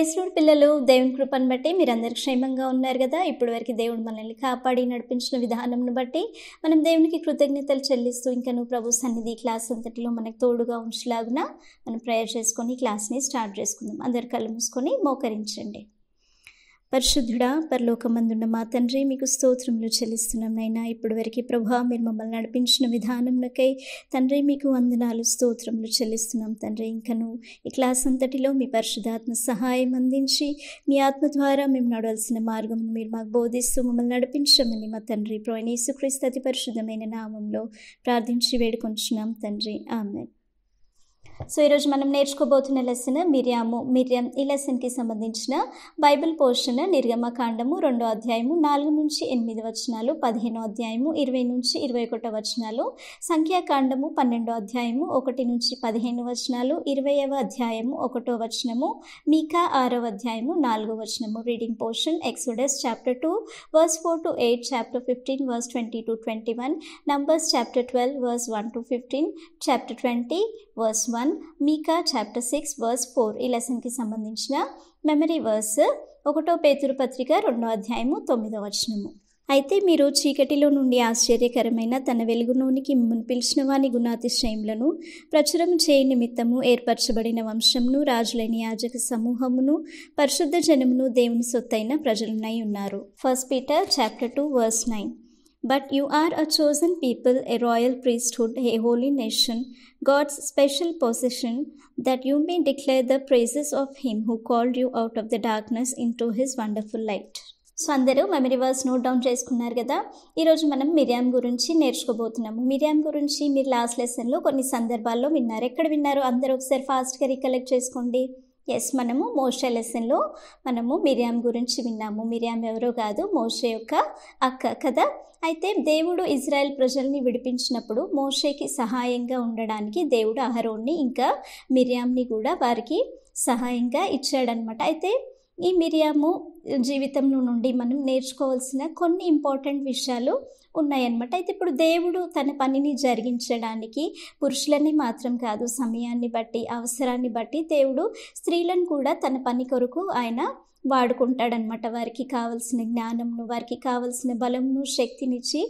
ప్రైజ్‌లార్డ్ పిల్లలు, దేవుని కృపను బట్టి మీరందరూ క్షేమంగా ఉన్నారు గదా! ఇప్పటి వరకు దేవుడు మనల్ని కాపాడి నడిపించిన విధానంను బట్టి మనం దేవునికి కృతజ్ఞతలు చెల్లిస్తూ ఇంకను ప్రభు సన్నిధి క్లాస్ అంతటిలో మనకు తోడుగా ఉంచులాగున మనం ప్రేయర్ చేసుకొని క్లాస్‌ని స్టార్ట్ చేసుకుందాం. అందరు కళ్ళు మూసుకొని మోకరించండి. పరిశుద్ధుడా, పరలోకమందున్న మా తండ్రి, మీకు స్తోత్రములు చెల్లిస్తున్నాం నైనా. ఇప్పటివరకు ప్రభువా, మీరు మమ్మల్ని నడిపించిన విధానంకై తండ్రి మీకు వందనాలు, స్తోత్రములు చెల్లిస్తున్నాం తండ్రి. ఇంకను ఈ క్లాస్ అంతటిలో మీ పరిశుద్ధాత్మ సహాయం అందించి మీ ఆత్మ ద్వారా మేము నడవలసిన మార్గమును మీరు మాకు బోధిస్తూ మమ్మల్ని నడిపించమని మా తండ్రి ప్రభువైన యేసుక్రీస్తు అతి పరిశుద్ధమైన నామంలో ప్రార్థించి వేడుకొంచున్నాం తండ్రి, ఆమేన్. సో ఈరోజు మనం నేర్చుకోబోతున్న లెసన్ మిర్యాం. ఈ లెసన్కి సంబంధించిన బైబిల్ పోర్షన్ నిర్గమకాండము 2వ అధ్యాయము 4 నుంచి 8 వచనాలు, 15వ అధ్యాయము 20 నుంచి 21 వచనాలు, సంఖ్యాకాండము 12వ అధ్యాయము 1 నుంచి 15 వచనాలు, 20వ అధ్యాయము 1వ వచనము, మీకా 6వ అధ్యాయము 4వ వచనము. Reading portion exodus chapter 2 verse 4 to 8, chapter 15 verse 20 to 21, Numbers chapter 12 verse 1 to 15, chapter 20 verse 1, Micah chapter 6 verse 4. ఈ లెసన్కి సంబంధించిన మెమరీ వర్స్ 1 పేతురు పత్రిక 2వ అధ్యాయము 9వ వచనము. అయితే మీరు చీకటిలో నుండి ఆశ్చర్యకరమైన తన వెలుగులోనికి మిమ్మల్ని పిలిచిన వాని గుణాతిశయములను ప్రచురం చేయ నిమిత్తము ఏర్పరచబడిన వంశమును, రాజులైన యాజక సమూహమును, పరిశుద్ధ జనమును, దేవుని సొత్తైన ప్రజలునై ఉన్నారు. 1 Peter chapter 2 verse 9. But you are a chosen people, a royal priesthood, a holy nation, God's special possession, that you may declare the praises of him who called you out of the darkness into his wonderful light. So అందరూ memory verse note down చేసుకున్నారు కదా. ఈరోజు మనం మిర్యాం గురించి నేర్చుకోబోతున్నాము. మిర్యాం గురించి మీరు last లెసన్లో కొన్ని సందర్భాల్లో విన్నారు. ఎక్కడ విన్నారు? అందరూ ఒకసారి ఫాస్ట్గా రికలెక్ట్ చేసుకోండి. ఎస్, మనము మోషే లెసన్లో మనము మిర్యాం గురించి విన్నాము. మిర్యాం ఎవరో కాదు, మోషే యొక్క అక్క కదా. అయితే దేవుడు ఇజ్రాయెల్ ప్రజల్ని విడిపించినప్పుడు మోషేకి సహాయంగా ఉండడానికి దేవుడు అహరోన్ని ఇంకా మిర్యాంని కూడా వారికి సహాయంగా ఇచ్చాడనమాట. అయితే ఈ మిర్యాము జీవితంలో నుండి మనం నేర్చుకోవాల్సిన కొన్ని ఇంపార్టెంట్ విషయాలు ఉన్నాయన్నమాట. అయితే ఇప్పుడు దేవుడు తన పనిని జరిగించడానికి పురుషులని మాత్రం కాదు, సమయాన్ని బట్టి, అవసరాన్ని బట్టి దేవుడు స్త్రీలను కూడా తన పని కొరకు ఆయన వాడుకుంటాడనమాట. వారికి కావలసిన జ్ఞానంను, వారికి కావలసిన బలంను, శక్తినిచ్చి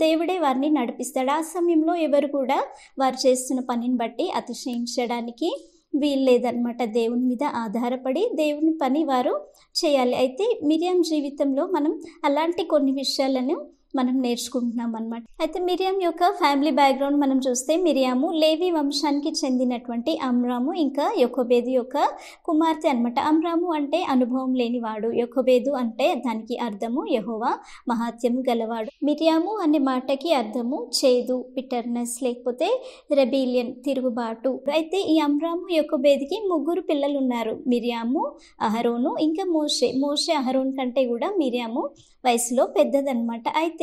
దేవుడే వారిని నడిపిస్తాడు. ఆ సమయంలో ఎవరు కూడా వారు చేస్తున్న పనిని బట్టి అతిశయించడానికి వీల్లేదన్నమాట. దేవుని మీద ఆధారపడి దేవుని పని వారు చేయాలి. అయితే మిర్యాం జీవితంలో మనం అలాంటి కొన్ని విషయాలను మనం నేర్చుకుంటున్నాం అన్నమాట. అయితే మిర్యాం యొక్క ఫ్యామిలీ బ్యాక్గ్రౌండ్ మనం చూస్తే, మిర్యాము లేవి వంశానికి చెందినటువంటి అమ్రాము ఇంకా యొకోబేదు యొక్క కుమార్తె అనమాట. అమ్రాము అంటే అనుభవం లేనివాడు, యొకోబేదు అంటే దానికి అర్థము యెహోవా మహాత్యము గలవాడు. మిర్యాము అనే మాటకి అర్థము చేదు, బిటర్నెస్, లేకపోతే రెబీలియన్, తిరుగుబాటు. అయితే ఈ అమ్రాము యొకోబేదుకి 3 పిల్లలు ఉన్నారు. మిర్యాము, అహరోను ఇంకా మోషే అహరోన్ కంటే కూడా మిర్యాము వయసులో పెద్దదన్నమాట. అయితే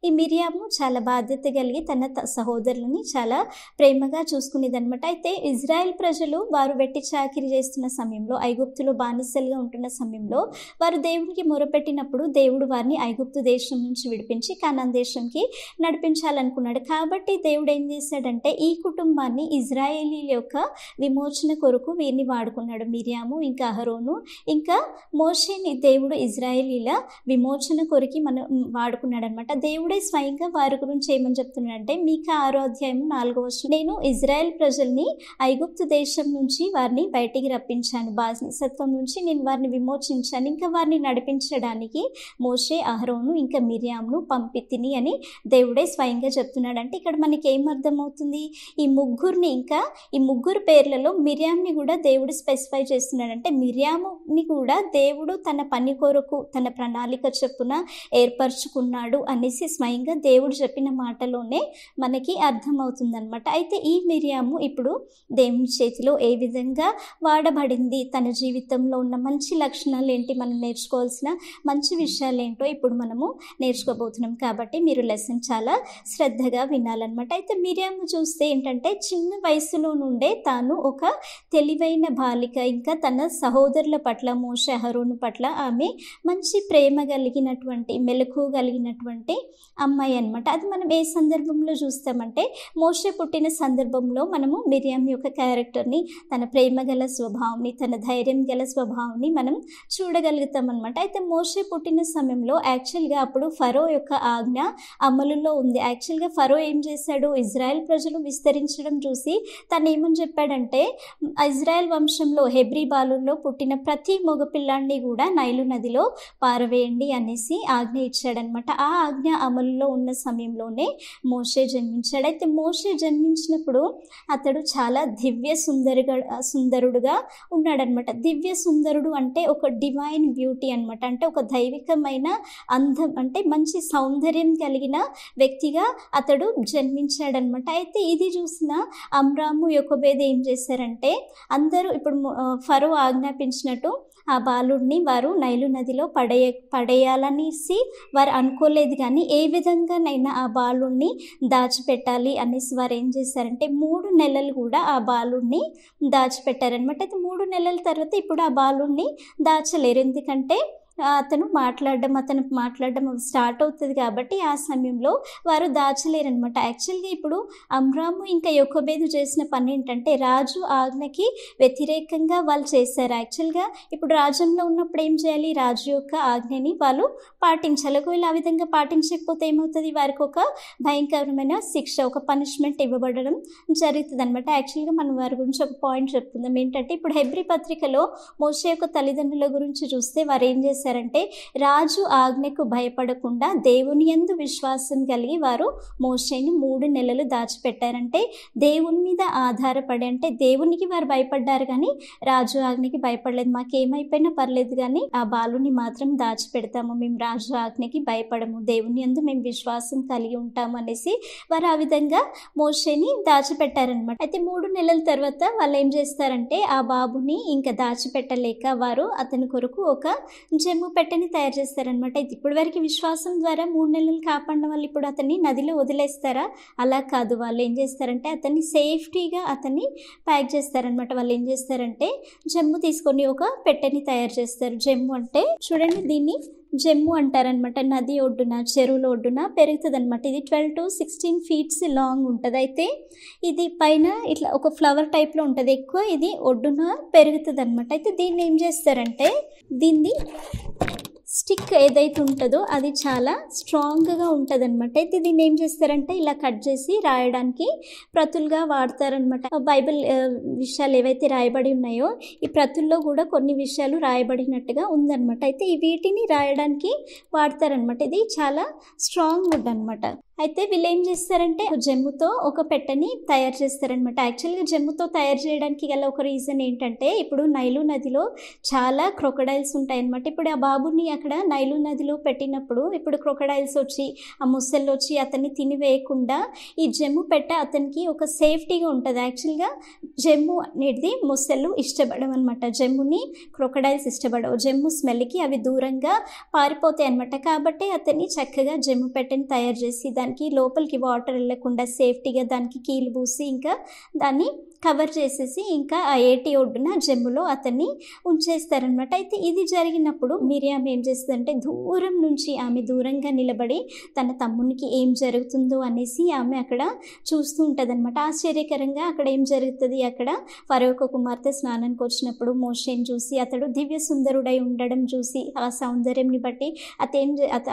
ఈ మిర్యాము చాలా బాధ్యత కలిగి తన సహోదరులని చాలా ప్రేమగా చూసుకునేదన్నమాట. అయితే ఇజ్రాయెల్ ప్రజలు వారు వెట్టి చాకిరి చేస్తున్న సమయంలో, ఐగుప్తులో బానిసలుగా ఉంటున్న సమయంలో వారు దేవునికి మొరపెట్టినప్పుడు దేవుడు వారిని ఐగుప్తు దేశం నుంచి విడిపించి కనాన్ దేశంకి నడిపించాలనుకున్నాడు. కాబట్టి దేవుడు ఏం చేశాడంటే ఈ కుటుంబాన్ని ఇజ్రాయేలీల యొక్క విమోచన కొరకు వీరిని వాడుకున్నాడు. మిర్యాము ఇంకా అహరోను ఇంకా మోషేని దేవుడు ఇజ్రాయేలీల విమోచన కొరికి మనం వాడుకున్నాడు అనమాట. దేవుడే స్వయంగా వారి గురించి ఏమని చెప్తున్నాడంటే, మీకా 6వ అధ్యాయం 4వ వచనం, నేను ఇజ్రాయెల్ ప్రజల్ని ఐగుప్తు దేశం నుంచి వారిని బయటికి రప్పించాను, బానిసత్వం నుంచి నేను వారిని విమోచించాను, ఇంకా వారిని నడిపించడానికి మోషే, అహరోను ఇంకా మిర్యామును పంపితిని అని దేవుడే స్వయంగా చెప్తున్నాడు. అంటే ఇక్కడ మనకి ఏమర్థమవుతుంది? ఈ ముగ్గురిని, ఇంకా ఈ ముగ్గురు పేర్లలో మిర్యామ్ని కూడా దేవుడు స్పెసిఫై చేస్తున్నాడు. అంటే మిర్యాముని కూడా దేవుడు తన పని కొరకు తన ప్రణాళిక చొప్పున ఏర్పరచుకున్నాడు అనేసి స్వయంగా దేవుడు చెప్పిన మాటలోనే మనకి అర్థమవుతుందన్నమాట. అయితే ఈ మిర్యాము ఇప్పుడు దేవుని చేతిలో ఏ విధంగా వాడబడింది, తన జీవితంలో ఉన్న మంచి లక్షణాలు ఏంటి, మనం నేర్చుకోవాల్సిన మంచి విషయాలు ఏంటో ఇప్పుడు మనము నేర్చుకోబోతున్నాం. కాబట్టి మీరు లెసన్ చాలా శ్రద్ధగా వినాలన్నమాట. అయితే మిర్యాము చూస్తే ఏంటంటే, చిన్న వయసులో నుండే తాను ఒక తెలివైన బాలిక, ఇంకా తన సహోదరుల పట్ల, మోషే అహరోను పట్ల ఆమె మంచి ప్రేమ కలిగినటువంటి, మెలకువ కలిగినటువంటి అమ్మాయి అనమాట. అది మనం ఏ సందర్భంలో చూస్తామంటే మోషే పుట్టిన సందర్భంలో మనము మిరియాం యొక్క క్యారెక్టర్ని, తన ప్రేమ గల స్వభావాన్ని, తన ధైర్యం గల స్వభావాన్ని మనం చూడగలుగుతాం అనమాట. అయితే మోషే పుట్టిన సమయంలో యాక్చువల్గా అప్పుడు ఫరో యొక్క ఆజ్ఞ అమలులో ఉంది. యాక్చువల్గా ఫరో ఏం చేశాడు, ఇజ్రాయెల్ ప్రజలు విస్తరించడం చూసి తను ఏమని చెప్పాడంటే ఇజ్రాయెల్ వంశంలో హెబ్రీ బాలుల్లో పుట్టిన ప్రతి మగపిల్లాన్ని కూడా నైలు నదిలో పారవేయండి అనేసి ఆజ్ఞ ఇచ్చాడనమాట. ఆ ఆజ్ఞ అమలులో ఉన్న సమయంలోనే మోషే జన్మించాడు. అయితే మోషే జన్మించినప్పుడు అతడు చాలా దివ్య సుందరుడుగా ఉన్నాడనమాట. దివ్య సుందరుడు అంటే ఒక డివైన్ బ్యూటీ అనమాట. అంటే ఒక దైవికమైన అందం, అంటే మంచి సౌందర్యం కలిగిన వ్యక్తిగా అతడు జన్మించాడనమాట. అయితే ఇది చూసిన అమ్రాము యొకోబేద్ ఏం చేశారంటే అందరూ ఇప్పుడు ఫరో ఆజ్ఞాపించినట్టు ఆ బాలుడిని వారు నైలు నదిలో పడేయాలనేసి వారు అనుకోలేదు. కానీ ఏ విధంగానైనా ఆ బాలుడిని దాచిపెట్టాలి అనేసి వారు ఏం చేశారంటే 3 నెలలు కూడా ఆ బాలుడిని దాచిపెట్టారనమాట. అయితే 3 నెలల తర్వాత ఇప్పుడు ఆ బాలుడిని దాచలేరు, ఎందుకంటే అతను మాట్లాడడం స్టార్ట్ అవుతుంది కాబట్టి ఆ సమయంలో వారు దాచలేరనమాట. యాక్చువల్గా ఇప్పుడు అమ్రాము ఇంకా యొకోబేదు చేసిన పని ఏంటంటే రాజు ఆజ్ఞకి వ్యతిరేకంగా వాళ్ళు చేశారు. యాక్చువల్గా ఇప్పుడు రాజ్యంలో ఉన్నప్పుడు ఏం చేయాలి, రాజు యొక్క ఆజ్ఞని వాళ్ళు పాటించాలి. ఒకవేళ ఆ విధంగా పాటించకపోతే ఏమవుతుంది, వారికి ఒక భయంకరమైన శిక్ష, ఒక పనిష్మెంట్ ఇవ్వబడడం జరుగుతుంది అనమాట. యాక్చువల్గా మనం వారి గురించి ఒక పాయింట్ చెప్పుకుందాం. ఏంటంటే ఇప్పుడు హెబ్రీ పత్రికలో మోషే యొక్క తల్లిదండ్రుల గురించి చూస్తే వారు ఏం చేశారంటే రాజు ఆజ్ఞకు భయపడకుండా దేవుని యందు విశ్వాసం కలిగి వారు మోషేని 3 నెలలు దాచిపెట్టారంటే దేవుని మీద ఆధారపడి, అంటే దేవునికి వారు భయపడ్డారు కానీ రాజు ఆజ్ఞకి భయపడలేదు. మాకేమైపోయినా పర్లేదు కానీ ఆ బాలుని మాత్రం దాచిపెడతాము, మేము రాజు ఆజ్ఞకి భయపడము, దేవుని యందు మేము విశ్వాసం కలిగి ఉంటాము అనేసి వారు ఆ విధంగా మోషేని దాచిపెట్టారనమాట. అయితే 3 నెలల తర్వాత వాళ్ళు ఏం చేస్తారంటే ఆ బాబుని ఇంకా దాచిపెట్టలేక వారు అతని కొరకు ఒక జమ్ము పెట్టని తయారు చేస్తారనమాట. అయితే ఇప్పటి వరకు విశ్వాసం ద్వారా 3 నెలలు కాపాడిన వాళ్ళు ఇప్పుడు అతన్ని నదిలో వదిలేస్తారా? అలా కాదు. వాళ్ళు ఏం చేస్తారంటే అతన్ని సేఫ్టీగా అతన్ని ప్యాక్ చేస్తారనమాట. వాళ్ళు ఏం చేస్తారంటే జమ్ము తీసుకొని ఒక పెట్టెని తయారు చేస్తారు. జమ్ము అంటే చూడండి, దీన్ని జమ్ము అంటారనమాట. నది ఒడ్డున, చెరువుల ఒడ్డున పెరుగుతుంది అనమాట. ఇది 12 to 16 feet లాంగ్ ఉంటుంది. అయితే ఇది పైన ఇట్లా ఒక ఫ్లవర్ టైప్లో ఉంటుంది, ఎక్కువ ఇది ఒడ్డున పెరుగుతుంది అనమాట. అయితే దీన్ని ఏం చేస్తారంటే దీన్ని స్టిక్ ఏదైతే ఉంటుందో అది చాలా స్ట్రాంగ్గా ఉంటుంది అనమాట. అయితే దీన్ని ఏం చేస్తారంటే ఇలా కట్ చేసి రాయడానికి ప్రతులుగా వాడతారనమాట. బైబిల్ విషయాలు ఏవైతే రాయబడి ఉన్నాయో ఈ ప్రతుల్లో కూడా కొన్ని విషయాలు రాయబడినట్టుగా ఉందన్నమాట. అయితే ఈ వీటిని రాయడానికి వాడతారనమాట. ఇది చాలా స్ట్రాంగ్ వుడ్ అనమాట. అయితే వీళ్ళు ఏం చేస్తారంటే జమ్ముతో ఒక పెట్టెని తయారు చేస్తారనమాట. యాక్చువల్గా జమ్ముతో తయారు చేయడానికి గల ఒక రీజన్ ఏంటంటే ఇప్పుడు నైలు నదిలో చాలా క్రొకడైల్స్ ఉంటాయన్నమాట. ఇప్పుడు ఆ బాబుని అక్కడ నైలు నదిలో పెట్టినప్పుడు ఇప్పుడు క్రొకడైల్స్ వచ్చి ఆ ముసళ్ళు వచ్చి అతన్ని తినివేయకుండా ఈ జమ్ము పెట్టె అతనికి ఒక సేఫ్టీగా ఉంటుంది. యాక్చువల్గా జమ్ము అనేది ముసళ్ళు ఇష్టపడవు అనమాట. జమ్ముని క్రొకడైల్స్ ఇష్టపడవు. జమ్ము స్మెల్కి అవి దూరంగా పారిపోతాయి అనమాట. కాబట్టి అతన్ని చక్కగా జమ్ము పెట్టెని తయారు చేసి దానికి లోపలికి వాటర్ వెళ్ళకుండా సేఫ్టీగా దానికి కీలు పూసి ఇంకా దాన్ని కవర్ చేసేసి ఇంకా ఆ ఏటి ఒడ్డున జమ్ములో అతన్ని ఉంచేస్తారనమాట. అయితే ఇది జరిగినప్పుడు మిరియాం ఏం చేస్తుందంటే దూరం నుంచి ఆమె దూరంగా నిలబడి తన తమ్మునికి ఏం జరుగుతుందో అనేసి ఆమె అక్కడ చూస్తూ ఉంటుంది అనమాట. ఆశ్చర్యకరంగా అక్కడ ఏం జరుగుతుంది, అక్కడ ఫరో కుమార్తె స్నానానికి వచ్చినప్పుడు మోషేని చూసి అతడు దివ్య సుందరుడై ఉండడం చూసి ఆ సౌందర్యంని బట్టి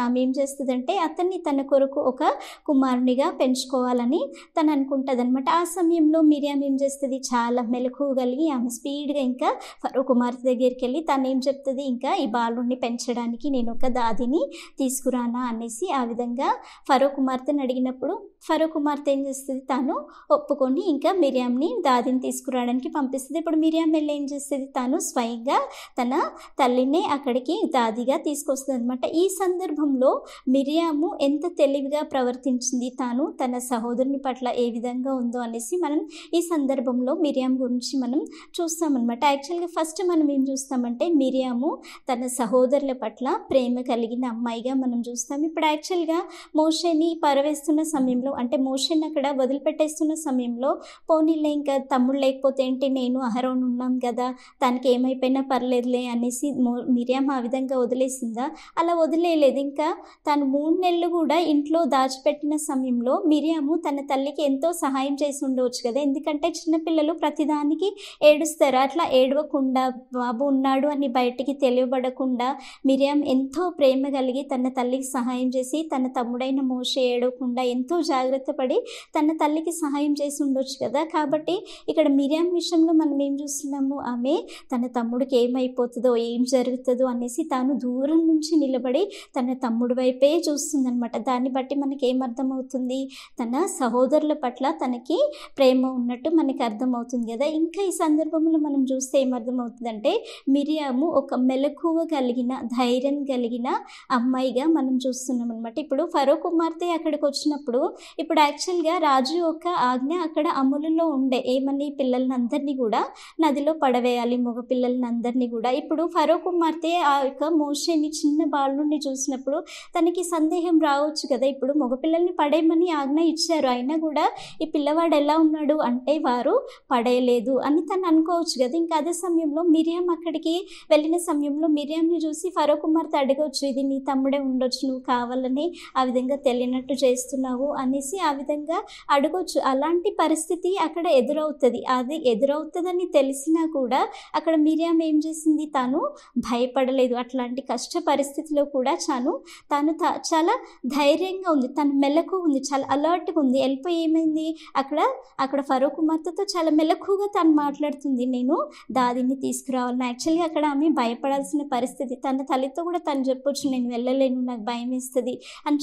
ఆమె ఏం చేస్తుందంటే అతన్ని తన కొరకు ఒక కుమారునిగా పెంచుకోవాలని తను అనుకుంటుంది అనమాట. ఆ సమయంలో మిరియాం ఏం చేస్తుంది, చాలా మెలకువ కలిగి ఆమె స్పీడ్గా ఇంకా ఫరో కుమార్తె దగ్గరికి వెళ్ళి తను ఏం చెప్తుంది, ఇంకా ఈ బాలుడిని పెంచడానికి నేను ఒక దాదిని తీసుకురానా అనేసి ఆ విధంగా ఫరో కుమార్తెని అడిగినప్పుడు ఫరో కుమార్తె ఏం చేస్తుంది, తాను ఒప్పుకొని ఇంకా మిరియాంని దాదిని తీసుకురావడానికి పంపిస్తుంది. ఇప్పుడు మిరియాం వెళ్ళి ఏం చేస్తుంది, తాను స్వయంగా తన తల్లినే అక్కడికి దాదిగా తీసుకొస్తుంది అనమాట. ఈ సందర్భంలో మిరియాము ఎంత తెలివిగా ప్రవర్తించింది, తాను తన సహోదరుని పట్ల ఏ విధంగా ఉందో అనేసి మనం ఈ సందర్భంలో మిరియాం గురించి మనం చూస్తామన్నమాట. యాక్చువల్గా ఫస్ట్ మనం ఏం చూస్తామంటే మిరియాము తన సహోదరుల పట్ల ప్రేమ కలిగిన అమ్మాయిగా మనం చూస్తాం. ఇప్పుడు యాక్చువల్గా మోషేని పరవేస్తున్న సమయంలో, అంటే మోషేని అక్కడ వదిలిపెట్టేస్తున్న సమయంలో, పోనీలే ఇంకా తమ్ముడు లేకపోతే ఏంటి, నేను అహరోన్ ఉన్నాం కదా, దానికి ఏమైపోయినా పర్లేదులే అనేసి మిరియాం ఆ విధంగా వదిలేసిందా? అలా వదిలేయలేదు. ఇంకా తను 3 నెలలు కూడా ఇంట్లో దాచిపెట్టిన సమయంలో మిరియాము తన తల్లికి ఎంతో సహాయం చేసి ఉండవచ్చు కదా. ఎందుకంటే చిన్నపిల్లలు ప్రతిదానికి ఏడుస్తారు. అట్లా ఏడవకుండా, బాబు ఉన్నాడు అని బయటికి తెలియబడకుండా మిరియాం ఎంతో ప్రేమ కలిగి తన తల్లికి సహాయం చేసి, తన తమ్ముడైన మోషే ఏడవకుండా ఎంతో జాగ్రత్త పడి తన తల్లికి సహాయం చేసి ఉండొచ్చు కదా. కాబట్టి ఇక్కడ మిరియాం విషయంలో మనం ఏం చూస్తున్నాము, ఆమె తన తమ్ముడికి ఏమైపోతుందో, ఏం జరుగుతుందో అనేసి తాను దూరం నుంచి నిలబడి తన తమ్ముడి వైపే చూస్తుందనమాట. దాన్ని బట్టి మనకి ఏమర్థమవుతుంది, తన సహోదరుల పట్ల తనకి ప్రేమ ఉన్నట్టు మనకి అర్థమవుతుంది కదా. ఇంకా ఈ సందర్భంలో మనం చూస్తే ఏమర్థమవుతుందంటే మిరియాము ఒక మెలకువ కలిగిన, ధైర్యం కలిగిన అమ్మాయిగా మనం చూస్తున్నాం అనమాట. ఇప్పుడు ఫరో కుమార్తె అక్కడికి వచ్చినప్పుడు, ఇప్పుడు యాక్చువల్గా రాజు యొక్క ఆజ్ఞ అక్కడ అమలులో ఉండే, ఏమని, పిల్లల్ని అందరినీ కూడా నదిలో పడవేయాలి, మగ పిల్లల్ని అందరినీ కూడా. ఇప్పుడు ఫరో కుమార్తె ఆ యొక్క మోషేని, చిన్న బాలుని చూసినప్పుడు తనకి సందేహం రావచ్చు కదా. ఇప్పుడు మగపిల్లల్ని పడేయమని ఆజ్ఞ ఇచ్చారు, అయినా కూడా ఈ పిల్లవాడు ఎలా ఉన్నాడు అంటే వారు పడేయలేదు అని తను అనుకోవచ్చు కదా. ఇంకా అదే సమయంలో మిరియాం అక్కడికి వెళ్ళిన సమయంలో మిరియాంని చూసి ఫరో కుమార్తె అడగవచ్చు, ఇది నీ తమ్ముడే ఉండొచ్చు, నువ్వు కావాలని ఆ విధంగా తెలియనట్టు చేస్తున్నావు అనేసి ఆ విధంగా అడగొచ్చు. అలాంటి పరిస్థితి అక్కడ ఎదురవుతుంది. అది ఎదురవుతుందని తెలిసినా కూడా అక్కడ మిరియాం ఏం చేసింది, తాను భయపడలేదు. అట్లాంటి కష్ట పరిస్థితిలో కూడా తాను చాలా ధైర్యంగా ఉంది, తను మెలకు ఉంది, చాలా అలర్ట్గా ఉంది. వెళ్ళిపోయి ఏమైంది, అక్కడ ఫరో కుమార్తెతో చాలా మెలకుగా తను మాట్లాడుతుంది, నేను దాదిని తీసుకురావాలని. యాక్చువల్గా అక్కడ ఆమె భయపడాల్సిన పరిస్థితి. తన తల్లితో కూడా తను చెప్పొచ్చు, నేను వెళ్ళలేను, నాకు భయం వేస్తుంది అని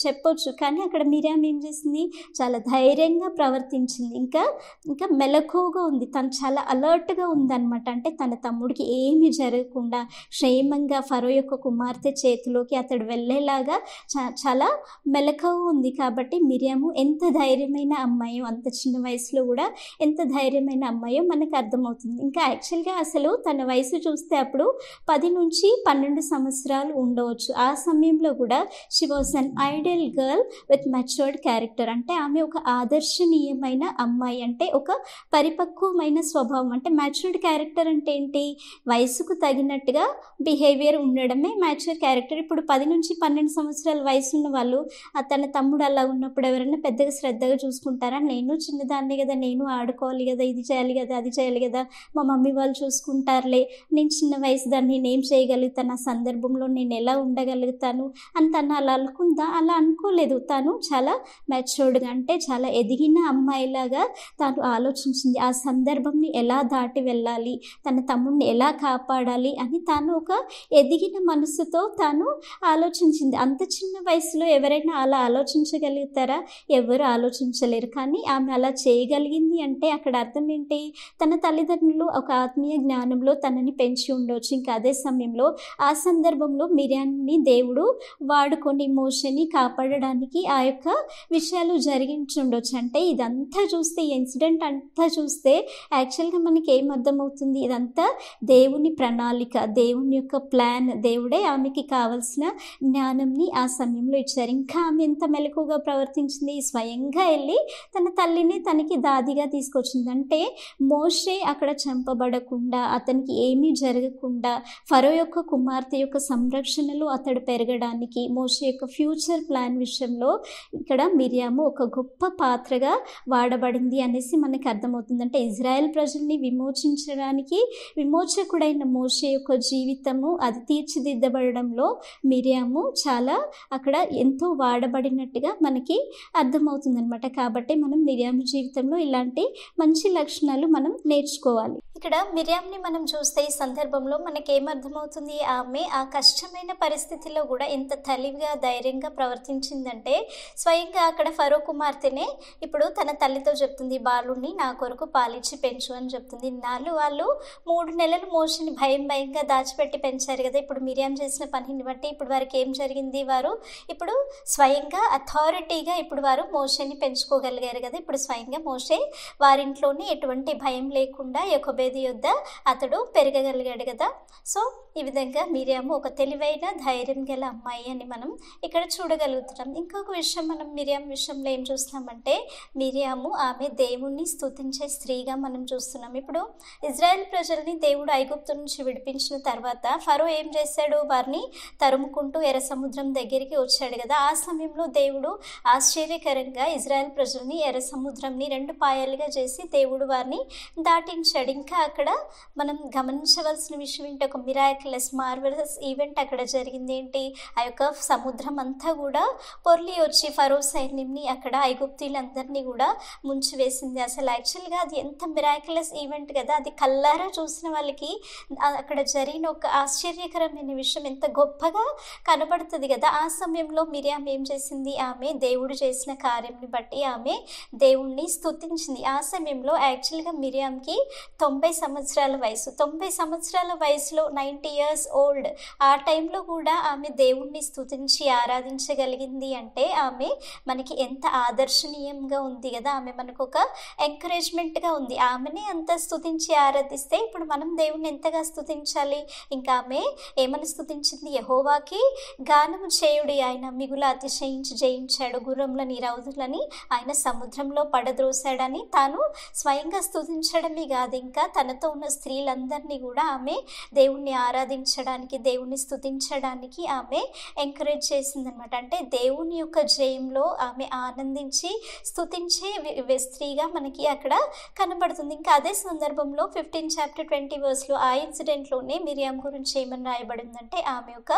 చెప్పొచ్చు. కానీ అక్కడ మిరియాం ఏం చేసింది, చాలా ధైర్యంగా ప్రవర్తించింది. ఇంకా మెలకువగా ఉంది, తను చాలా అలర్ట్గా ఉందన్నమాట. అంటే తన తమ్ముడికి ఏమీ జరగకుండా క్షేమంగా ఫరో యొక్క కుమార్తె చేతిలోకి అతడు వెళ్ళేలాగా చాలా మెలకువ ఉంది. కాబట్టి మిరియాము ఎంత ధైర్యమైన అమ్మాయో, అంత చిన్న వయసులో కూడా ఎంత ధైర్యమైన అమ్మాయో మనకు అర్థమవుతుంది. ఇంకా యాక్చువల్గా అసలు తన వయసు చూస్తే అప్పుడు 10 నుంచి 12 సంవత్సరాలు ఉండవచ్చు. ఆ సమయంలో కూడా she was an ideal girl with matured character. అంటే ఆమె ఒక ఆదర్శనీయమైన అమ్మాయి, అంటే ఒక పరిపక్వమైన స్వభావం. అంటే మ్యాచ్యూర్డ్ క్యారెక్టర్ అంటే ఏంటి, వయసుకు తగినట్టుగా బిహేవియర్ ఉండడమే మ్యాచ్యూర్ క్యారెక్టర్. ఇప్పుడు 10 నుంచి 12 సంవత్సరాల వయసు ఉన్న వాళ్ళు తన తమ్ముడు అలా ఉన్నప్పుడు ఎవరైనా పెద్దగా శ్రద్ధగా చూసుకుంటారా? నేను చిన్నదాన్ని కదా, నేను ఆడుకోవాలి కదా, ఇది చేయాలి కదా, అది చేయాలి కదా, మా మమ్మీ వాళ్ళు చూసుకుంటారులే, నేను చిన్న వయసు దాన్ని నేనేం చేయగలుగుతాను, ఆ సందర్భంలో నేను ఎలా ఉండగలుగుతాను అని తను అలా అనుకుందా? అలా అనుకోలేదు. తను చాలా మెచ్యూర్డ్గా, అంటే చాలా ఎదిగిన అమ్మాయిలాగా తాను ఆలోచించింది. ఆ సందర్భంని ఎలా దాటి వెళ్ళాలి, తన తమ్ముడిని ఎలా కాపాడాలి అని తాను ఒక ఎదిగిన మనసుతో తాను ఆలోచించింది. అంత చిన్న వయసులో ఎవరైనా అలా ఆలోచించగలుగుతారా? ఎవరు ఆలోచించలేరు. కానీ ఆమె అలా చేయగలిగింది అంటే అక్కడ అర్థం ఏంటి, తన తల్లిదండ్రులు ఒక ఆత్మీయ జ్ఞానంలో తనని పెంచి ఉండవచ్చు. ఇంకా అదే సమయంలో ఆ సందర్భంలో మిరియాన్ని దేవుడు వాడుకొని మోషేని కాపాడడానికి ఆ యొక్క విషయాలు జరిగించి ఉండొచ్చు. అంటే ఇదంతా చూస్తే, ఈ ఇన్సిడెంట్ అంతా చూస్తే యాక్చువల్గా మనకి ఏం అర్థమవుతుంది, ఇదంతా దేవుని ప్రణాళిక, దేవుని యొక్క ప్లాన్. దేవుడే ఆమెకి కావాల్సిన జ్ఞానంని ఆ సమయంలో ఇచ్చారు. ఇంకా ఆమె ఎంత మెలకుగా ప్రవర్తించింది, స్వయంగా వెళ్ళి తన తల్లిని తనకి దాదిగా తీసుకొచ్చింది. అంటే మోషే అక్కడ చంపబడకుండా, అతనికి ఏమీ జరగకుండా, ఫరో యొక్క కుమార్తె యొక్క సంరక్షణలో అతడు పెరగడానికి, మోషే యొక్క ఫ్యూచర్ ప్లాన్ విషయంలో ఇక్కడ మిరియాము ఒక గొప్ప పాత్రగా వాడబడింది అనేసి మనకు అర్థమవుతుంది. అంటే ఇజ్రాయెల్ ప్రజల్ని విమోచించడానికి విమోచకుడైన మోషే యొక్క జీవితము అది తీర్చిదిద్దబడడంలో మిరియాము చాలా అక్కడ ఎంతో వాడబడినట్టుగా మనకి అర్థమవుతుంది అనమాట. కాబట్టి మనం మిరియాము జీవితంలో ఇలాంటి మంచి లక్షణాలు మనం నేర్చుకోవాలి. ఇక్కడ మిరియామ్ని మనం చూస్తే ఈ సందర్భంలో మనకి ఏమర్థమవుతుంది, ఆమె ఆ కష్టమైన పరిస్థితిలో కూడా ఎంత తెలివిగా, ధైర్యంగా ప్రవర్తించిందంటే, స్వయంగా అక్కడ ఫరో కుమార్తెనే ఇప్పుడు తన తల్లితో చెప్తుంది, బాలుని నా కొరకు పాలిచ్చి పెంచు అని చెప్తుంది. వాళ్ళు 3 నెలలు మోషేని భయంగా దాచిపెట్టి పెంచారు కదా. ఇప్పుడు మిరియాం చేసిన పనిని బట్టి ఇప్పుడు వారికి ఏం జరిగింది, వారు ఇప్పుడు స్వయంగా అథారిటీగా ఇప్పుడు వారు మోషేని పెంచుకోగలిగారు కదా. ఇప్పుడు స్వయంగా మోషే వారింట్లోనే ఎటువంటి భయం లేకుండా యొకోబేదు యొద్ద అతడు పెరగగలిగాడు కదా. సో ఈ విధంగా మిరియాము ఒక తెలివైన ధైర్యం గల అమ్మాయి అని మనం ఇక్కడ చూడగలుగుతున్నాం. ఇంకొక విషయం మనం మిరియాం విషయంలో ఏం చూస్తున్నామంటే మిరియాము ఆమె దేవుణ్ణి స్తుతించే స్త్రీగా మనం చూస్తున్నాం. ఇప్పుడు ఇజ్రాయెల్ ప్రజల్ని దేవుడు ఐగుప్తు నుంచి విడిపించిన తర్వాత ఫరో ఏం చేశాడు, వారిని తరుముకుంటూ ఎర్ర సముద్రం దగ్గరికి వచ్చాడు కదా. ఆ సమయంలో దేవుడు ఆశ్చర్యకరంగా ఇజ్రాయెల్ ప్రజల్ని ఎర్ర సముద్రంని 2 పాయలుగా చేసి దేవుడు వారిని దాటించాడు. ఇంకా అక్కడ మనం గమనించవలసిన విషయం ఏంటి, ఒక మిరాక్యులస్ మార్వెలస్ ఈవెంట్ అక్కడ జరిగింది. ఏంటి, ఆ యొక్క సముద్రం అంతా కూడా పొర్లి వచ్చి ఫరో సైన్యంని అక్కడ ఐగుప్తీలందరినీ కూడా ముంచివేసింది. అసలు యాక్చువల్గా అది ఎంత మిరాక్యులస్ ఈవెంట్ కదా. అది కల్లారా చూసిన వాళ్ళకి అక్కడ జరిగిన ఒక ఆశ్చర్యకరమైన విషయం ఎంత గొప్పగా కనబడుతుంది కదా. ఆ సమయంలో మిరియాం ఏం చేసింది, ఆమె దేవుడు చేసిన కార్యంని బట్టి ఆమె దేవుణ్ణి స్తుతించింది. ఆ సమయంలో యాక్చువల్గా మిరియాంకి 90 సంవత్సరాల వయసు. 90 సంవత్సరాల వయసులో 90 years old ఆ టైంలో కూడా ఆమె దేవుణ్ణి స్తుతించి ఆరాధించగలిగింది అంటే ఆమె మనకి ఎంత ఆదర్శనీయంగా ఉంది కదా. ఆమె మనకు ఒక ఎంకరేజ్మెంట్గా ఉంది. ఆమెనే అంత స్తుతించి ఆరాధిస్తే ఇప్పుడు మనం దేవుణ్ణి ఎంతగా స్తుతించాలి. ఇంకా ఆమె ఏమని స్తుతించింది, యెహోవాకి గానము చేయుడి, ఆయన మిగుల అతిశయించి జయించాడు, గుర్రములని రౌతులని ఆయన సముద్రంలో పడద్రోశాడని తాను స్వయంగా స్తుతించడమే కాదు, ఇంకా తనతో ఉన్న స్త్రీలందరినీ కూడా ఆమె దేవుణ్ణి ఆరాధించడానికి దేవుణ్ణి స్తుతించడానికి ఆమె ఎంకరేజ్ చేసిందనమాట. అంటే దేవుని యొక్క జయంలో ఆమె ఆనందించి స్తుతించే స్త్రీగా మనకి అక్కడ కనబడుతుంది. ఇంకా అదే సందర్భంలో 15 chapter 20 verse ఆ ఇన్సిడెంట్లోనే మిరియాం గురించి ఏమని రాయబడిందంటే ఆమె ఒక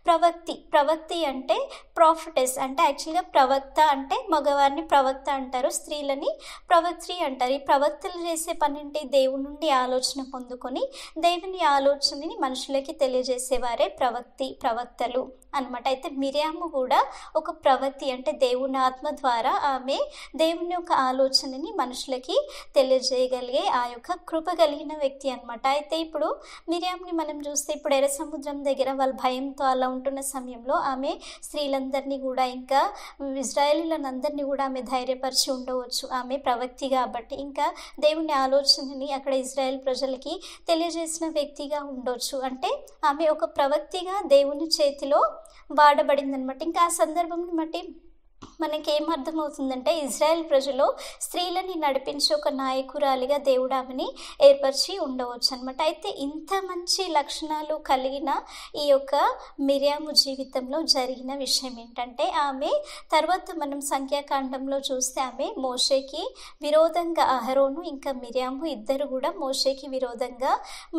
ప్రవక్తి అంటే ప్రాఫిటెస్. అంటే యాక్చువల్గా ప్రవక్త అంటే మగవారిని ప్రవక్త అంటారు, స్త్రీలని ప్రవక్త్రి అంటారు. ఈ ప్రవక్తలు చేసే పనేంటి, దేవుని నుండి ఆలోచన పొందుకొని దేవుని ఆలోచనని మనుషులకి తెలియజేసేవారే ప్రవక్తలు అనమాట. అయితే మిరియాము కూడా ఒక ప్రవక్తి, అంటే దేవుని ఆత్మ ద్వారా ఆమె దేవుని యొక్క ఆలోచనని మనుషులకి తెలియజేయగలిగే ఆ యొక్క కృప కలిగిన వ్యక్తి అనమాట. అయితే ఇప్పుడు మిరియాముని మనం చూస్తే ఇప్పుడు ఎర్ర సముద్రం దగ్గర వాళ్ళ భయంతో అలా ఉంటున్న సమయంలో ఆమె స్త్రీలందరినీ కూడా ఇంకా ఇజ్రాయేలీలందరినీ కూడా ఆమె ధైర్యపరిచి ఉండవచ్చు. ఆమె ప్రవక్తి కాబట్టి ఇంకా దేవుని ఆలోచనని అక్కడ ఇజ్రాయేల్ ప్రజలకి తెలియజేసిన వ్యక్తిగా ఉండొచ్చు. అంటే ఆమె ఒక ప్రవక్తిగా దేవుని చేతిలో వాడబడింది అనమాట. ఇంకా ఆ సందర్భంని బట్టి మనకేమర్థమవుతుందంటే ఇజ్రాయెల్ ప్రజలు స్త్రీలని నడిపించి ఒక నాయకురాలిగా దేవుడు ఆమెని ఏర్పరిచి ఉండవచ్చు అనమాట. అయితే ఇంత మంచి లక్షణాలు కలిగిన ఈ యొక్క మిరియాము జీవితంలో జరిగిన విషయం ఏంటంటే ఆమె తర్వాత మనం సంఖ్యాకాండంలో చూస్తే ఆమె మోషేకి విరోధంగా అహరోను ఇంకా మిరియాము ఇద్దరు కూడా మోషేకి విరోధంగా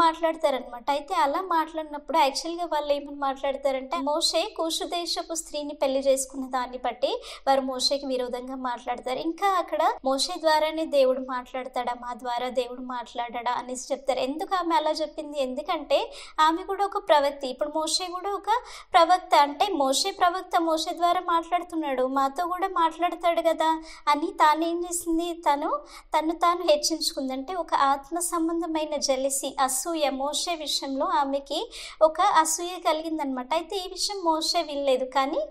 మాట్లాడతారనమాట. అయితే అలా మాట్లాడినప్పుడు యాక్చువల్గా వాళ్ళు ఏమని మాట్లాడతారంటే మోషే కూషు దేశపు స్త్రీని పెళ్లి చేసుకున్న దాన్ని బట్టి వారు మోషేకి విరోధంగా మాట్లాడతారు. ఇంకా అక్కడ మోషే ద్వారానే దేవుడు మాట్లాడతాడా, మా ద్వారా దేవుడు మాట్లాడా అనేసి చెప్తారు. ఎందుకు ఆమె అలా చెప్పింది, ఎందుకంటే ఆమె కూడా ఒక ప్రవక్తి. ఇప్పుడు మోషే కూడా ఒక ప్రవక్త, అంటే మోషే ప్రవక్త, మోషే ద్వారా మాట్లాడుతున్నాడు, మాతో కూడా మాట్లాడతాడు కదా అని తానేం చేసింది, తను తాను హెచ్చించుకుంది. అంటే ఒక ఆత్మ సంబంధమైన జెలసీ, అసూయ మోషే విషయంలో ఆమెకి ఒక అసూయ కలిగిందనమాట. అయితే ఈ విషయం మోషే వినలేదు, కానీ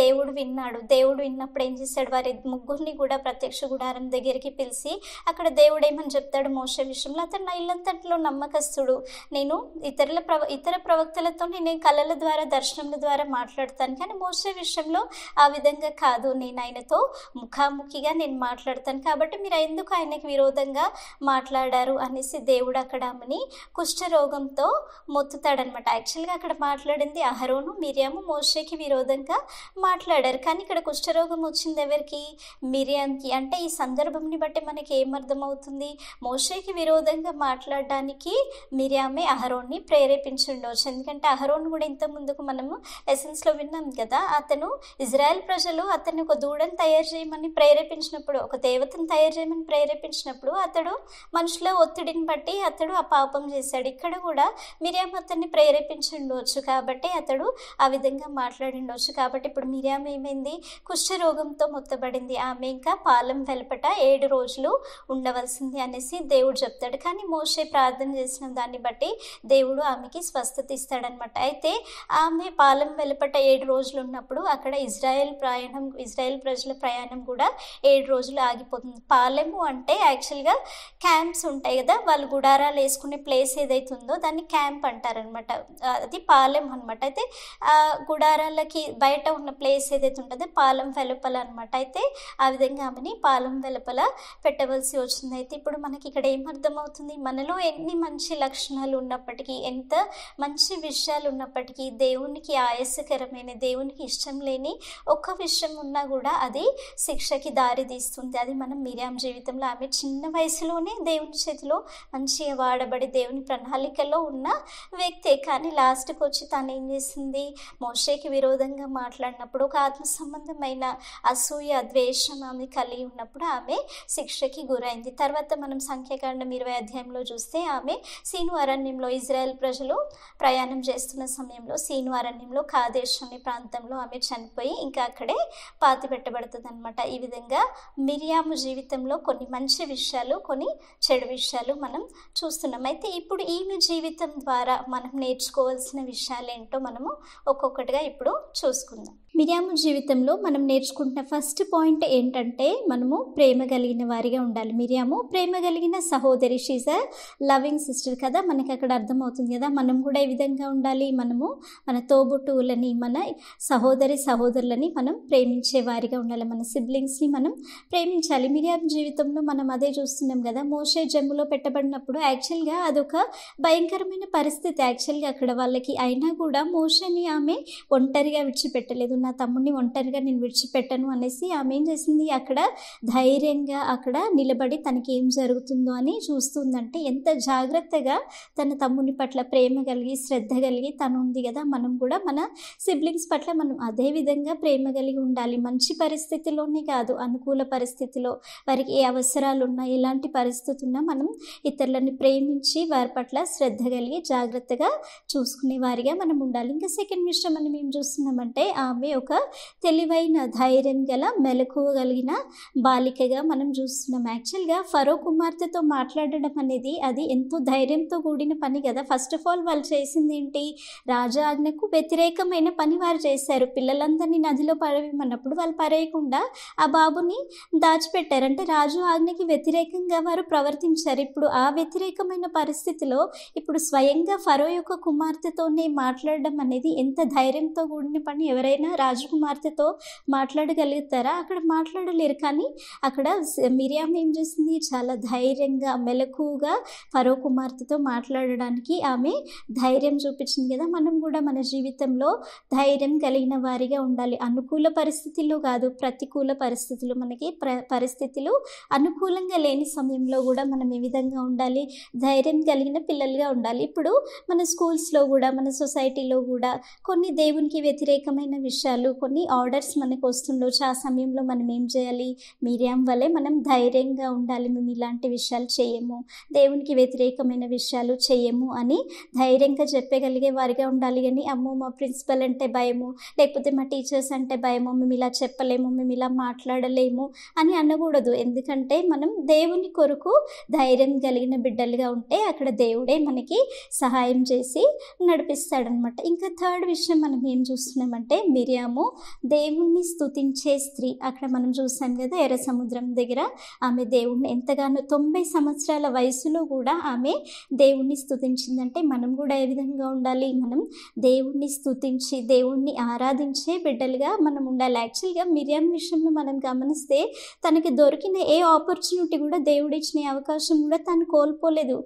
దేవుడు విన్నాడు. దేవుడు విన్నప్పుడు ఏం చేశాడు, వారి ముగ్గురిని కూడా ప్రత్యక్ష గుడారం దగ్గరికి పిలిచి అక్కడ దేవుడు ఏమని చెప్తాడు మోషే విషయంలో, అతను నా ఇల్లంతట్లో నమ్మకస్తుడు, నేను ఇతర ప్రవక్తలతో నేను కళల ద్వారా దర్శనముల ద్వారా మాట్లాడతాను, కానీ మోషే విషయంలో ఆ విధంగా కాదు, నేను ఆయనతో ముఖాముఖిగా నేను మాట్లాడతాను, కాబట్టి మీరు ఎందుకు ఆయనకి విరోధంగా మాట్లాడారు అనేసి దేవుడు అక్కడ ఆమెని కుష్ఠరోగంతో మొత్తుతాడనమాట. యాక్చువల్గా అక్కడ మాట్లాడింది అహరోను మిరియాము మోషేకి విరోధంగా మాట్లాడారు, కానీ ఇక్కడ కుష్ఠరోగం వచ్చింది ఎవరికి, మిరియామ్కి. అంటే ఈ సందర్భంని బట్టి మనకి ఏమర్థమవుతుంది, మోషేకి విరోధంగా మాట్లాడడానికి మిరియామే అహరోన్ని ప్రేరేపించి ఉండవచ్చు. ఎందుకంటే అహరోన్ కూడా ఇంత ముందుకు మనము లెసన్స్లో విన్నాం కదా, అతను ఇజ్రాయెల్ ప్రజలు అతన్ని ఒక దూడను తయారు చేయమని ప్రేరేపించినప్పుడు, ఒక దేవతను తయారు చేయమని ప్రేరేపించినప్పుడు అతడు మనుషుల ఒత్తిడిని బట్టి అతడు ఆ పాపం చేశాడు. ఇక్కడ కూడా మిరియాం అతన్ని ప్రేరేపించి ఉండవచ్చు, కాబట్టి అతడు ఆ విధంగా మాట్లాడి ఉండవచ్చు. కాబట్టి ఇప్పుడు మిరియాం ఏమైంది, కుష్ఠరోగం రోగంతో ముత్తబడింది. ఆమె ఇంకా పాలెం వెలుపట 7 రోజులు ఉండవలసింది అనేసి దేవుడు చెప్తాడు. కానీ మోషే ప్రార్థన చేసిన దాన్ని బట్టి దేవుడు ఆమెకి స్వస్థత ఇస్తాడనమాట. అయితే ఆమె పాలెం వెలుపట 7 రోజులు ఉన్నప్పుడు అక్కడ ఇజ్రాయెల్ ప్రజల ప్రయాణం కూడా 7 రోజులు ఆగిపోతుంది. పాలెము అంటే యాక్చువల్గా క్యాంప్స్ ఉంటాయి కదా, వాళ్ళు గుడారాలు వేసుకునే ప్లేస్ ఏదైతే ఉందో దాన్ని క్యాంప్ అంటారనమాట. అది పాలెం అనమాట. అయితే ఆ గుడారాలకి బయట ఉన్న ప్లేస్ ఏదైతే ఉంటుందో పాలెం వెలుపల అనమాట. అయితే ఆ విధంగా ఆమెని పాలెం వెలుపల పెట్టవలసి వచ్చింది. అయితే ఇప్పుడు మనకి ఇక్కడ ఏమర్థమవుతుంది, మనలో ఎన్ని మంచి లక్షణాలు ఉన్నప్పటికీ, ఎంత మంచి విషయాలు ఉన్నప్పటికీ, దేవునికి ఆయాసకరమైన, దేవునికి ఇష్టం లేని ఒక్క విషయం ఉన్నా కూడా అది శిక్షకి దారి తీస్తుంది. అది మనం మిరియాం జీవితంలో ఆమె చిన్న వయసులోనే దేవుని చేతిలో మంచిగా వాడబడి దేవుని ప్రణాళికలో ఉన్న వ్యక్తే. కానీ లాస్ట్కి వచ్చి తను ఏం చేసింది, మోషేకి విరోధంగా మాట్లాడినప్పుడు ఒక ఆత్మ సంబంధమైన అసూయ, ద్వేషం ఆమె కలిగి ఉన్నప్పుడు ఆమె శిక్షకి గురైంది. తర్వాత మనం సంఖ్యాకాండం 20 అధ్యాయంలో చూస్తే ఆమె సీను అరణ్యంలో, ఇజ్రాయెల్ ప్రజలు ప్రయాణం చేస్తున్న సమయంలో సీను అరణ్యంలో కాదేశ్ అనే ప్రాంతంలో ఆమె చనిపోయి ఇంకా అక్కడే పాతి పెట్టబడుతుంది అనమాట. ఈ విధంగా మిరియాము జీవితంలో కొన్ని మంచి విషయాలు, కొన్ని చెడు విషయాలు మనం చూస్తున్నాం. అయితే ఇప్పుడు ఈమె జీవితం ద్వారా మనం నేర్చుకోవాల్సిన విషయాలు ఏంటో మనము ఒక్కొక్కటిగా ఇప్పుడు చూసుకుందాం. మిరియాము జీవితంలో మనం నేర్చుకుంటున్న ఫస్ట్ పాయింట్ ఏంటంటే మనము ప్రేమ కలిగిన వారిగా ఉండాలి. మిరియాము ప్రేమ కలిగిన సహోదరి, షీజ్ అ లవింగ్ సిస్టర్ కదా, మనకి అక్కడ అర్థమవుతుంది కదా. మనం కూడా ఈ విధంగా ఉండాలి. మనము మన తోబుట్టువులని, మన సహోదరులని మనం ప్రేమించే వారిగా ఉండాలి. మన సిబ్లింగ్స్ని మనం ప్రేమించాలి. మిరియాము జీవితంలో మనం అదే చూస్తున్నాం కదా. మోషే జమ్ములో పెట్టబడినప్పుడు యాక్చువల్గా అదొక భయంకరమైన పరిస్థితి. యాక్చువల్గా అక్కడ వాళ్ళకి అయినా కూడా మోషేని ఆమె ఒంటరిగా విడిచిపెట్టలేదు. నా తమ్ముడిని ఒంటరిగా నేను విడిచిపెట్టను అనేసి ఆమె ఏం చేసింది, అక్కడ ధైర్యంగా అక్కడ నిలబడి తనకి ఏం జరుగుతుందో అని చూస్తుందంటే ఎంత జాగ్రత్తగా తన తమ్ముని పట్ల ప్రేమ కలిగి, శ్రద్ధ కలిగి తను ఉంది కదా. మనం కూడా మన సిబ్లింగ్స్ పట్ల మనం అదే విధంగా ప్రేమ కలిగి ఉండాలి. మంచి పరిస్థితిలోనే కాదు, అనుకూల పరిస్థితిలో వారికి ఏ అవసరాలు ఉన్నా, ఎలాంటి పరిస్థితి ఉన్నా మనం ఇతరులని ప్రేమించి వారి పట్ల శ్రద్ధ కలిగి జాగ్రత్తగా చూసుకునే వారిగా మనం ఉండాలి. ఇంకా సెకండ్ విషయం మనం ఏం చూస్తున్నామంటే ఆమె ఒక తెలివైన, ధైర్యం గల, మెలకువ కలిగిన బాలికగా మనం చూస్తున్నాం. యాక్చువల్గా ఫరో కుమార్తెతో మాట్లాడడం అనేది అది ఎంతో ధైర్యంతో కూడిన పని కదా. ఫస్ట్ ఆఫ్ ఆల్ వాళ్ళు చేసింది ఏంటి, రాజా ఆజ్ఞకు వ్యతిరేకమైన పని వారు చేశారు. పిల్లలందరినీ నదిలో పడవేయమన్నప్పుడు వాళ్ళు పడేయకుండా ఆ బాబుని దాచిపెట్టారు. అంటే రాజు ఆజ్ఞకి వ్యతిరేకంగా వారు ప్రవర్తించారు. ఇప్పుడు ఆ వ్యతిరేకమైన పరిస్థితిలో ఇప్పుడు స్వయంగా ఫరో యొక్క కుమార్తెతోనే మాట్లాడడం అనేది ఎంత ధైర్యంతో కూడిన పని. ఎవరైనా రాజకుమార్తెతో మాట్లాడగలుగుతారా? అక్కడ మాట్లాడలేరు. కానీ అక్కడ మిరియాం ఏం చేసింది, చాలా ధైర్యంగా, మెలకువగా ఫరో కుమార్తెతో మాట్లాడడానికి ఆమె ధైర్యం చూపించింది కదా. మనం కూడా మన జీవితంలో ధైర్యం కలిగిన వారిగా ఉండాలి. అనుకూల పరిస్థితుల్లో కాదు, ప్రతికూల పరిస్థితులు, మనకి పరిస్థితులు అనుకూలంగా లేని సమయంలో కూడా మనం ఏ విధంగా ఉండాలి, ధైర్యం కలిగిన పిల్లలుగా ఉండాలి. ఇప్పుడు మన స్కూల్స్లో కూడా, మన సొసైటీలో కూడా కొన్ని దేవునికి వ్యతిరేకమైన విషయాలు, కొన్ని ఆర్డర్స్ మనకు వస్తుండొచ్చు. ఆ సమయంలో మనం ఏం చేయాలి, మిరియాం వలె మనం ధైర్యంగా ఉండాలి. మేము ఇలాంటి విషయాలు చేయము, దేవునికి వ్యతిరేకమైన విషయాలు చేయము అని ధైర్యంగా చెప్పగలిగే వారిగా ఉండాలి. కానీ అమ్మో మా ప్రిన్సిపల్ అంటే భయము, లేకపోతే మా టీచర్స్ అంటే భయము, మేము ఇలా చెప్పలేము, మేము ఇలా మాట్లాడలేము అని అనకూడదు. ఎందుకంటే మనం దేవుని కొరకు ధైర్యం కలిగిన బిడ్డలుగా ఉంటే అక్కడ దేవుడే మనకి సహాయం చేసి నడిపిస్తాడనమాట. ఇంకా థర్డ్ విషయం మనం ఏం చూస్తున్నామంటే మిరియాము దేవుణ్ణి స్తుతించే స్త్రీ. అక్కడ మనం చూసాం కదా, ఎర్ర సముద్రం దగ్గర ఆమె దేవుణ్ణి ఎంతగానో 90 సంవత్సరాల వయసులో కూడా ఆమె దేవుణ్ణి స్తుతించిందంటే మనం కూడా ఏ విధంగా ఉండాలి, మనం దేవుణ్ణి స్తుతించి దేవుణ్ణి ఆరాధించే బిడ్డలుగా మనం ఉండాలి. యాక్చువల్గా మిరియాం విషయంలో మనం గమనిస్తే తనకి దొరికిన ఏ ఆపర్చునిటీ కూడా, దేవుడిచ్చిన అవకాశం కూడా తను కోల్పోలేదు.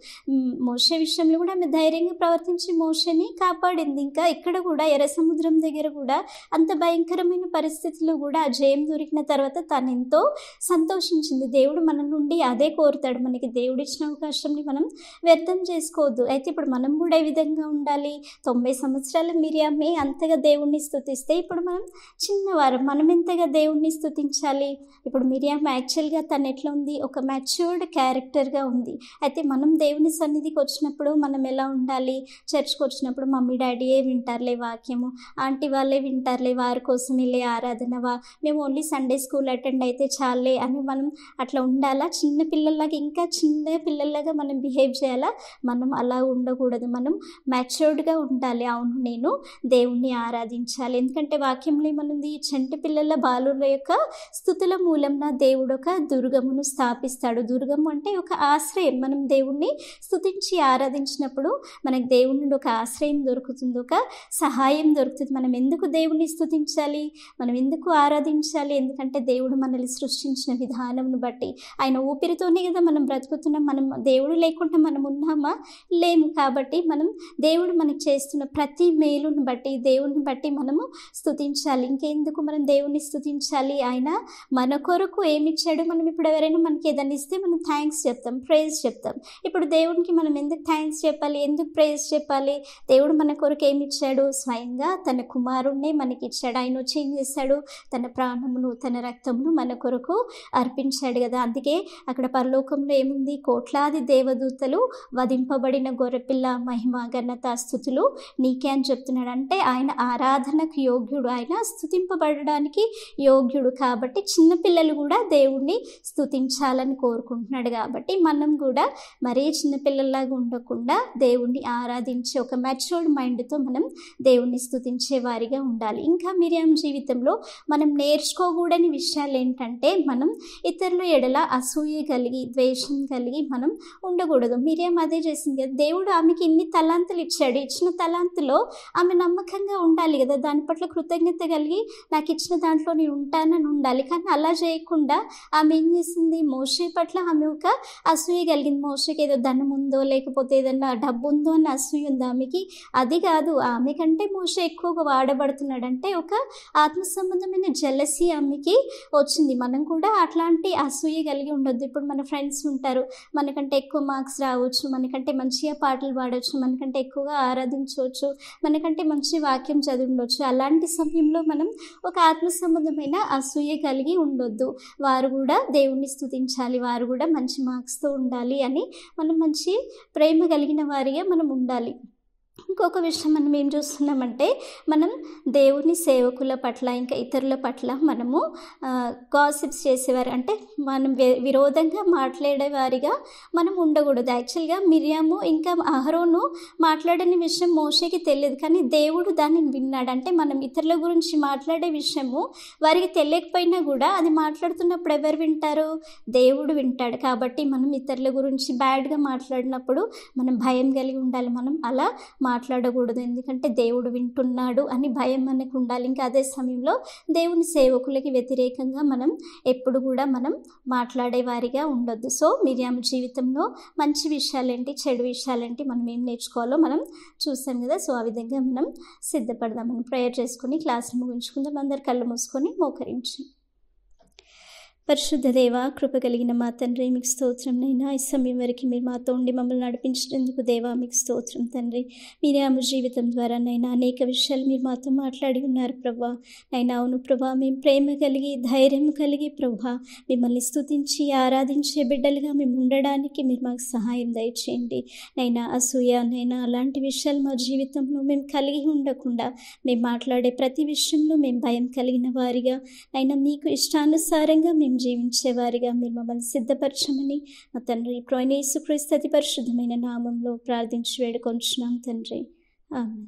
మోషే విషయంలో కూడా ఆమె ధైర్యంగా ప్రవర్తించి మోషేని కాపాడింది. ఇంకా ఇక్కడ కూడా ఎర్ర సముద్రం దగ్గర కూడా అంత భయంకరమైన పరిస్థితుల్లో కూడా ఆ జయం దొరికిన తర్వాత తను ఎంతో సంతోషించింది. దేవుడు మన నుండి అదే కోరుతాడు, మనకి దేవుడిచ్చిన అవకాశాన్ని మనం వ్యర్థం చేసుకోవద్దు. అయితే ఇప్పుడు మనం కూడా ఏ విధంగా ఉండాలి, 90 సంవత్సరాల మిరియామే అంతగా దేవుణ్ణి స్తుతిస్తే ఇప్పుడు మనం చిన్నవారు, మనం ఎంతగా దేవుణ్ణి స్తుతించాలి. ఇప్పుడు మిరియాం యాక్చువల్గా తను ఎట్లా ఉంది, ఒక మ్యాచ్యూర్డ్ క్యారెక్టర్గా ఉంది. అయితే మనం దేవుని సన్నిధికి వచ్చినప్పుడు మనం ఎలా ఉండాలి, చర్చ్కి వచ్చినప్పుడు మమ్మీ డాడీయే వింటారులే వాక్యము, ఆంటీ వాళ్ళే వింటారులే, వారి కోసం వెళ్ళే ఆరాధన, ఉన్నావా, మేము ఓన్లీ సండే స్కూల్ అటెండ్ అయితే చాలే అని మనం అట్లా ఉండాలా? చిన్న పిల్లల్లాగా, ఇంకా చిన్న పిల్లల్లాగా మనం బిహేవ్ చేయాలా? మనం అలా ఉండకూడదు. మనం మ్యాచ్యూర్డ్గా ఉండాలి. అవును, నేను దేవుణ్ణి ఆరాధించాలి. ఎందుకంటే వాక్యంలో ఏమనుంది? చంటి పిల్లల బాలుల యొక్క స్తుతుల మూలంన దేవుడు ఒక దుర్గమును స్థాపిస్తాడు. దుర్గము అంటే ఒక ఆశ్రయం. మనం దేవుణ్ణి స్తుతించి ఆరాధించినప్పుడు మనకు దేవుడి నుండి ఒక ఆశ్రయం దొరుకుతుంది, ఒక సహాయం దొరుకుతుంది. మనం ఎందుకు దేవుణ్ణి స్తుతించాలి, మనం ఎందుకు ఆరాధించాలి? ఎందుకంటే దేవుడు మనల్ని సృష్టించిన విధానంను బట్టి, ఆయన ఊపిరితోనే కదా మనం బ్రతుకుతున్నాం. మనం దేవుడు లేకుండా మనం ఉన్నామా? లేము. కాబట్టి మనం దేవుడు మనకి చేస్తున్న ప్రతి మేలుని బట్టి, దేవుడిని బట్టి మనము స్తుతించాలి. ఇంకెందుకు మనం దేవుణ్ణి స్తుతించాలి? ఆయన మన కొరకు ఏమిచ్చాడు? మనం ఇప్పుడు ఎవరైనా మనకి ఏదైనా ఇస్తే మనం థ్యాంక్స్ చెప్తాం, ప్రైజ్ చెప్తాం. ఇప్పుడు దేవునికి మనం ఎందుకు థ్యాంక్స్ చెప్పాలి, ఎందుకు ప్రైజ్ చెప్పాలి? దేవుడు మన కొరకు ఏమిచ్చాడు? స్వయంగా తన కుమారుణ్ణే మనకి ఇచ్చాడు. ఆయన వచ్చి ఏం చేశాడు? తన ప్రాణమును, తన రక్తమును మన కొరకు అర్పించాడు కదా. అందుకే అక్కడ పరలోకంలో ఏముంది? కోట్లాది దేవదూతలు వధింపబడిన గొర్రెపిల్ల మహిమ ఘనత స్తుతులు నీకే అని చెప్తున్నాడు. అంటే ఆయన ఆరాధనకు యోగ్యుడు, ఆయన స్తుతింపబడడానికి యోగ్యుడు. కాబట్టి చిన్నపిల్లలు కూడా దేవుణ్ణి స్తుతించాలని కోరుకుంటున్నాడు. కాబట్టి మనం కూడా మరీ చిన్నపిల్లల్లాగా ఉండకుండా దేవుణ్ణి ఆరాధించే ఒక మ్యాచ్యూర్డ్ మైండ్తో మనం దేవుణ్ణి స్తుతించే వారిగా ఉండాలి. ఇంకా మిరియాం జీవితంలో మనం నేర్చుకోకూడని విషయాలు ఏంటంటే, మనం ఇతరుల ఎడల అసూయ కలిగి, ద్వేషం కలిగి మనం ఉండకూడదు. మిరియాం అదే చేసింది కదా. దేవుడు ఆమెకి ఇన్ని తలాంతులు ఇచ్చాడు. ఇచ్చిన తలాంతులో ఆమె నమ్మకంగా ఉండాలి కదా, దాని పట్ల కృతజ్ఞత కలిగి నాకు ఇచ్చిన దాంట్లో నేను ఉంటానని ఉండాలి. కానీ అలా చేయకుండా ఆమె ఏం చేసింది? మోషే పట్ల ఆమె ఒక అసూయ కలిగింది. మోషేకి ఏదో ధనం ఉందో, లేకపోతే ఏదన్నా డబ్బు ఉందో అని అసూయ ఉంది ఆమెకి. అది కాదు, ఆమె కంటే మోషే ఎక్కువగా వాడబడుతున్నాడు అంటే ఒక ఆత్మ సంబంధమైన జెలసీ ఆమెకి వచ్చింది. మనం కూడా అట్లాంటి అసూయ కలిగి ఉండొద్దు. ఇప్పుడు మన ఫ్రెండ్స్ ఉంటారు, మనకంటే ఎక్కువ మార్క్స్ రావచ్చు, మనకంటే మంచిగా పాటలు పాడవచ్చు, మనకంటే ఎక్కువగా ఆరాధించవచ్చు, మనకంటే మంచి వాక్యం చదివి ఉండొచ్చు. అలాంటి సమయంలో మనం ఒక ఆత్మ సంబంధమైన అసూయ కలిగి ఉండొద్దు. వారు కూడా దేవుణ్ణి స్తుతించాలి, వారు కూడా మంచి మార్క్స్తో ఉండాలి అని మనం మంచి ప్రేమ కలిగిన వారిగా మనం ఉండాలి. ఇంకొక విషయం మనం ఏం చూస్తున్నామంటే, మనం దేవుని సేవకుల పట్ల, ఇంకా ఇతరుల పట్ల మనము గాసిప్స్ చేసేవారు, అంటే మనం విరోధంగా మాట్లాడేవారిగా మనం ఉండకూడదు. యాక్చువల్గా మిరియాము ఇంకా అహరోను మాట్లాడని విషయం మోషేకి తెలియదు, కానీ దేవుడు దానిని విన్నాడు. అంటే మనం ఇతరుల గురించి మాట్లాడే విషయము వారికి తెలియకపోయినా కూడా అది మాట్లాడుతున్నప్పుడు ఎవరు వింటారు? దేవుడు వింటాడు. కాబట్టి మనం ఇతరుల గురించి బ్యాడ్గా మాట్లాడినప్పుడు మనం భయం కలిగి ఉండాలి. మనం అలా మాట్లాడకూడదు, ఎందుకంటే దేవుడు వింటున్నాడు అని భయం మనకు ఉండాలి. ఇంకా అదే సమయంలో దేవుని సేవకులకి వ్యతిరేకంగా మనం ఎప్పుడు కూడా మనం మాట్లాడే వారిగా ఉండొద్దు. సో మిరియాము జీవితంలో మంచి విషయాలేంటి, చెడు విషయాలేంటి, మనం ఏం నేర్చుకోవాలో మనం చూసాం కదా. సో ఆ విధంగా మనం సిద్ధపడదాం. మనం ప్రేయర్ చేసుకుని క్లాస్ని ముగించుకుందాం. అందరు కళ్ళు మూసుకొని మోకరించి. పరిశుద్ధ దేవ, కృప కలిగిన మా తండ్రి, మీకు స్తోత్రం నైనా. ఈ సమయం వరకు మీరు మాతో ఉండి మమ్మల్ని నడిపించినందుకు దేవా మీకు స్తోత్రం తండ్రి. మిరియాము జీవితం ద్వారా నైనా అనేక విషయాలు మీరు మాతో మాట్లాడి ఉన్నారు ప్రభా. నైనా అవును ప్రభా, మేము ప్రేమ కలిగి, ధైర్యం కలిగి ప్రభా మిమ్మల్ని స్తుతించి ఆరాధించే బిడ్డలుగా మేము ఉండడానికి మీరు మాకు సహాయం దయచేయండి నైనా. అసూయ నైనా అలాంటి విషయాలు మా జీవితంలో మేము కలిగి ఉండకుండా, మేము మాట్లాడే ప్రతి విషయంలో మేము భయం కలిగిన వారిగా నైనా, మీకు ఇష్టానుసారంగా మేము జీవించేవారిగా మీరు మమ్మల్ని సిద్ధపరచమని మా తండ్రి ప్రభువైన యేసుక్రీస్తు అతి పరిశుద్ధమైన నామంలో ప్రార్థించి వేడుకొంచున్నాం తండ్రి. ఆమేన్.